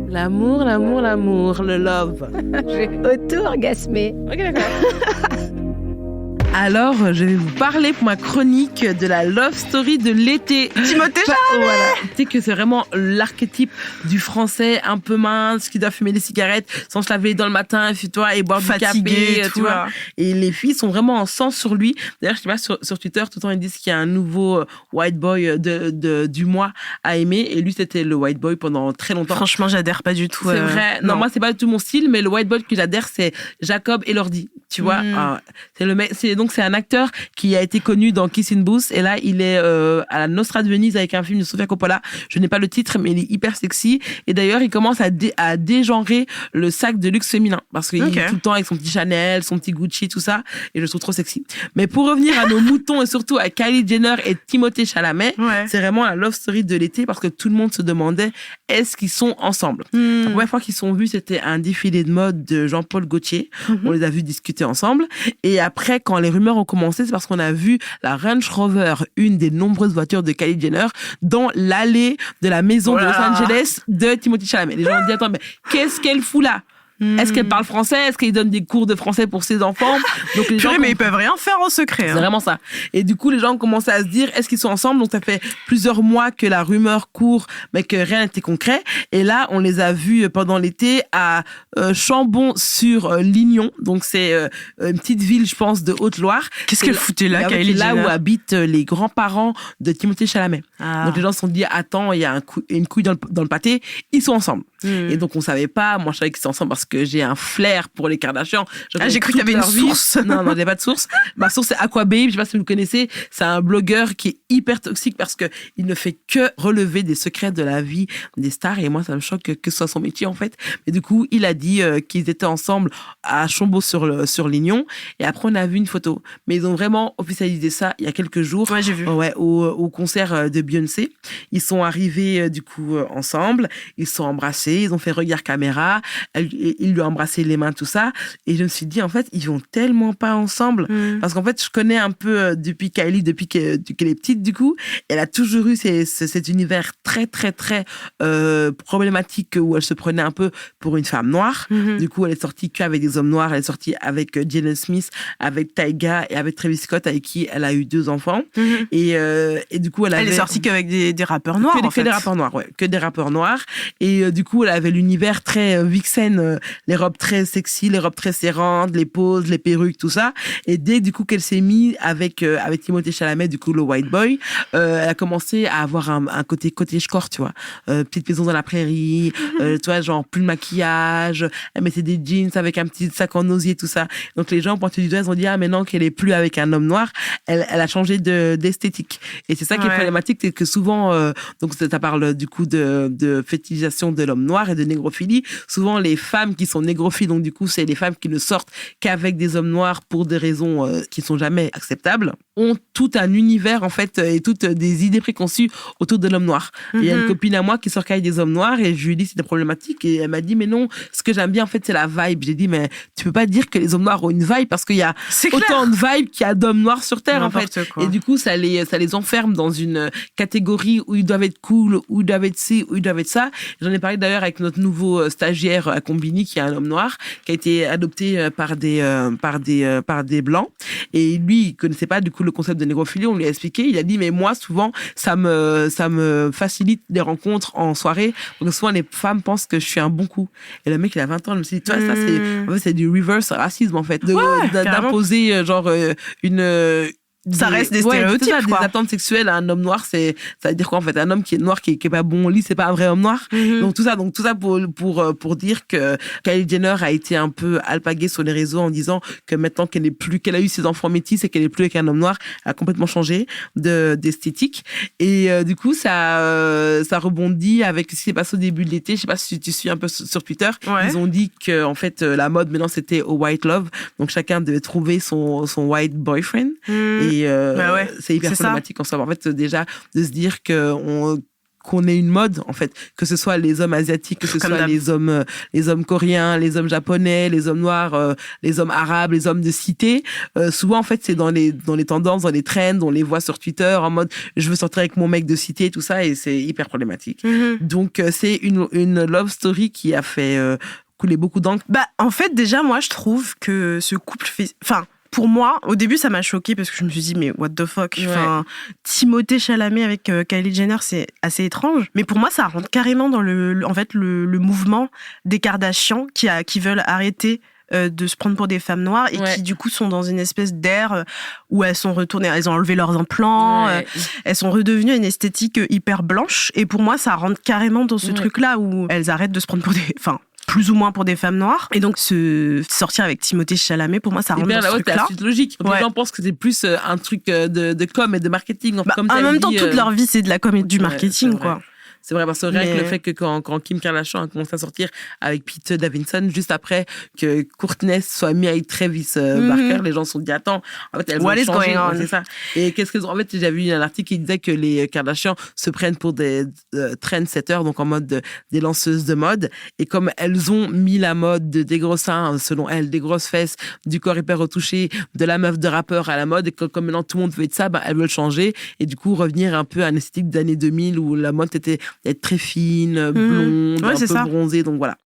L'amour, l'amour, l'amour, le love. J'ai auto-orgasmé. Ok, d'accord. Alors, je vais vous parler pour ma chronique de la love story de l'été. Timothée Chalamet. Voilà. Tu sais que c'est vraiment l'archétype du français un peu mince, qui doit fumer des cigarettes sans se laver dans le matin, et boire Fatigué, du café, tout, tu vois. là. Et les filles sont vraiment en sang sur lui. D'ailleurs, je sais pas, sur Twitter, tout le temps, ils disent qu'il y a un nouveau white boy du mois à aimer. Et lui, c'était le white boy pendant très longtemps. Franchement, j'adhère pas du tout. C'est vrai. Non, moi, c'est pas du tout mon style, mais le white boy que j'adhère, c'est Jacob Elordi. Tu vois, c'est le mec. Donc, c'est un acteur qui a été connu dans Kissing Booth. Et là, il est à la Nostra de Venise avec un film de Sofia Coppola. Je n'ai pas le titre, mais il est hyper sexy. Et d'ailleurs, il commence à dégenrer le sac de luxe féminin. Parce qu'il est tout le temps avec son petit Chanel, son petit Gucci, tout ça. Et je le trouve trop sexy. Mais pour revenir à nos moutons et surtout à Kylie Jenner et Timothée Chalamet, c'est vraiment la love story de l'été parce que tout le monde se demandait est-ce qu'ils sont ensemble. La première fois qu'ils sont vus, c'était un défilé de mode de Jean-Paul Gaultier. On les a vus discuter ensemble. Et après, quand les rumeurs ont commencé, c'est parce qu'on a vu la Range Rover, une des nombreuses voitures de Kylie Jenner, dans l'allée de la maison de Los Angeles de Timothée Chalamet. Les gens ont dit, attends, mais qu'est-ce qu'elle fout là? Est-ce qu'elle parle français? Est-ce qu'elle donne des cours de français pour ses enfants? Donc les gens mais ils peuvent rien faire en secret. C'est vraiment ça. Et du coup, les gens ont commencé à se dire, est-ce qu'ils sont ensemble? Donc ça fait plusieurs mois que la rumeur court, mais que rien n'était concret. Et là, on les a vus pendant l'été à Chambon-sur-Lignon. Donc c'est une petite ville, je pense, de Haute-Loire. Qu'est-ce qu'elle foutait là, Kylie Jenner? Là où habitent les grands-parents de Timothée Chalamet. Donc les gens se sont dit, attends, il y a une couille dans le pâté. Ils sont ensemble. Et donc on savait pas. Moi, je savais qu'ils étaient ensemble parce que j'ai un flair pour les Kardashians. J'ai cru que t'avais une source. Non, j'avais pas de source. Ma source, c'est Aquababe. Je sais pas si vous le connaissez. C'est un blogueur qui est hyper toxique parce que il ne fait que relever des secrets de la vie des stars. Et moi, ça me choque que ce soit son métier, en fait. Mais du coup, il a dit qu'ils étaient ensemble à Chambon-sur-Lignon. Et après, on a vu une photo. Mais ils ont vraiment officialisé ça il y a quelques jours. Ouais, j'ai vu. Ouais, au concert de Beyoncé. Ils sont arrivés, du coup, ensemble. Ils se sont embrassés. Ils ont fait regard caméra. Il lui a embrassé les mains, tout ça. Et je me suis dit, en fait, ils vont tellement pas ensemble. Parce qu'en fait, je connais un peu depuis Kylie, depuis qu'elle est petite, du coup. Elle a toujours eu cet univers très, très, très problématique où elle se prenait un peu pour une femme noire. Du coup, elle est sortie qu'avec des hommes noirs. Elle est sortie avec Jaden Smith, avec Tyga et avec Travis Scott, avec qui elle a eu 2 enfants. Et du coup, elle est sortie qu'avec des rappeurs noirs, que des rappeurs noirs, ouais. Que des rappeurs noirs. Et du coup, elle avait l'univers très vixen, les robes très sexy, les robes très serrantes, les poses, les perruques, tout ça. Et dès du coup qu'elle s'est mise avec Timothée Chalamet, du coup le white boy, elle a commencé à avoir un côté cottage-core, tu vois, petite maison dans la prairie, tu vois, genre plus de maquillage, elle mettait des jeans avec un petit sac en osier, tout ça. Donc les gens pointaient du doigt, ils ont dit maintenant qu'elle est plus avec un homme noir, elle a changé d'esthétique. Et c'est ça qui est problématique, c'est que souvent, donc ça parle du coup de fétichisation de l'homme noir et de négrophilie. Souvent les femmes qui sont négrophiles, donc du coup c'est les femmes qui ne sortent qu'avec des hommes noirs pour des raisons qui sont jamais acceptables, ont tout un univers en fait et toutes des idées préconçues autour de l'homme noir. Et il y a une copine à moi qui sort qu'avec des hommes noirs et je lui ai dit c'était problématique et elle m'a dit mais non, ce que j'aime bien en fait c'est la vibe. J'ai dit mais tu peux pas dire que les hommes noirs ont une vibe parce qu'il y a autant de vibes qu'il y a d'hommes noirs sur terre en fait. Et du coup ça les enferme dans une catégorie où ils doivent être cool, où ils doivent être ci, où ils doivent être ça. J'en ai parlé d'ailleurs avec notre nouveau stagiaire à Combini qui est un homme noir qui a été adopté par des blancs et lui il connaissait pas du coup le concept de négrophilie. On lui a expliqué, il a dit mais moi souvent ça me facilite les rencontres en soirée donc souvent les femmes pensent que je suis un bon coup et le mec il a 20 ans, je me suis dit toi ça c'est du reverse racisme en fait d'imposer genre ça reste des stéréotypes, des attentes sexuelles à un homme noir, ça veut dire quoi en fait? Un homme qui est noir, qui est pas bon au lit, c'est pas un vrai homme noir. Donc tout ça pour dire que Kylie Jenner a été un peu alpaguée sur les réseaux en disant que maintenant qu'elle a eu ses enfants métis et qu'elle est plus avec un homme noir, elle a complètement changé d'esthétique. Et du coup ça rebondit avec ce qui s'est passé au début de l'été. Je sais pas si tu suis un peu sur Twitter. Ils ont dit que en fait la mode maintenant c'était au white love, donc chacun devait trouver son white boyfriend. Et c'est hyper problématique en soi. En fait, déjà, de se dire qu'on ait une mode, en fait, que ce soit les hommes asiatiques, que ce soit les hommes coréens, les hommes japonais, les hommes noirs, les hommes arabes, les hommes de cité. Souvent, en fait, c'est dans les tendances, dans les trends, on les voit sur Twitter en mode je veux sortir avec mon mec de cité, tout ça, et c'est hyper problématique. Donc, c'est une love story qui a fait couler beaucoup d'encre. Bah, en fait, déjà, moi, je trouve que ce couple fait... Enfin, pour moi, au début, ça m'a choquée parce que je me suis dit, mais what the fuck, enfin, Timothée Chalamet avec Kylie Jenner, c'est assez étrange. Mais pour moi, ça rentre carrément dans le mouvement des Kardashians qui veulent arrêter de se prendre pour des femmes noires et qui du coup sont dans une espèce d'ère où elles sont retournées, elles ont enlevé leurs implants, elles sont redevenues une esthétique hyper blanche. Et pour moi, ça rentre carrément dans ce truc-là où elles arrêtent de se prendre pour des... Enfin, plus ou moins pour des femmes noires. Et donc, sortir avec Timothée Chalamet, pour moi, ça rentre dans ce truc-là. C'est la suite logique. Les gens pensent que c'est plus un truc de com et de marketing. Comme en même temps, toute leur vie, c'est de la com et du marketing, quoi. C'est vrai, parce que rien que le fait que quand Kim Kardashian a commencé à sortir avec Pete Davidson, juste après que Kourtney soit mis avec Travis Barker, les gens se sont dit, attends, en fait, elles vont changer. C'est ça. Et en fait, j'avais lu un article qui disait que les Kardashian se prennent pour des trendsetters, donc en mode des lanceuses de mode. Et comme elles ont mis la mode des gros seins, selon elles, des grosses fesses, du corps hyper retouché, de la meuf de rappeur à la mode, et comme maintenant tout le monde veut être ça, elles veulent changer. Et du coup, revenir un peu à une esthétique d'années 2000 où la mode était être très fine, blonde, un peu bronzée, donc voilà.